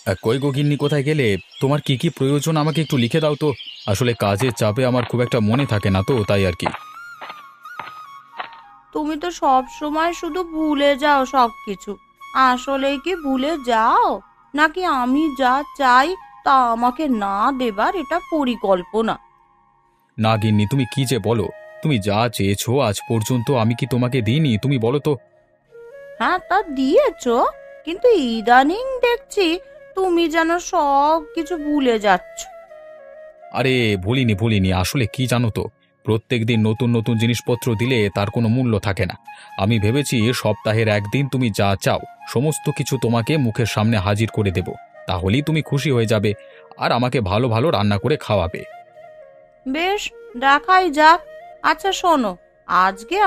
কই গো গিন্নি, কোথায় গেলে? তোমার কি কি প্রয়োজন আমাকে একটু লিখে দাও তো। আসলে কাজের চাপে আমার খুব একটা মনে থাকে না, তো তাই আর কি। তুমি তো সব সময় শুধু ভুলে যাও সবকিছু। আসলেই কি ভুলে যাও, নাকি আমি যা চাই তা আমাকে না দেবার এটা পরিকল্পনা? না গিন্নি, তুমি কি যে বলো! তুমি যা চেয়েছো আজ পর্যন্ত আমি কি তোমাকে দিইনি, তুমি বলো তো। হ্যাঁ, তা দিয়েছো, কিন্তু ইদানিং দেখছি তুমি যেন সব কিছু ভুলে যাচ্ছ। আরে ভুলিনি ভুলিনি, আসলে কি জানো তো, প্রত্যেকদিন নতুন নতুন জিনিসপত্র দিলে তার কোনো মূল্য থাকে না। আমি ভেবেছি সপ্তাহের একদিন তুমি যা চাও সমস্ত কিছু তোমাকে মুখের সামনে হাজির করে দেব। তাহলেই তুমি খুশি হয়ে যাবে আর আমাকে ভালো ভালো রান্না করে খাওয়াবে। বেশ, দেখাই যাক। আচ্ছা শোনো, আজকে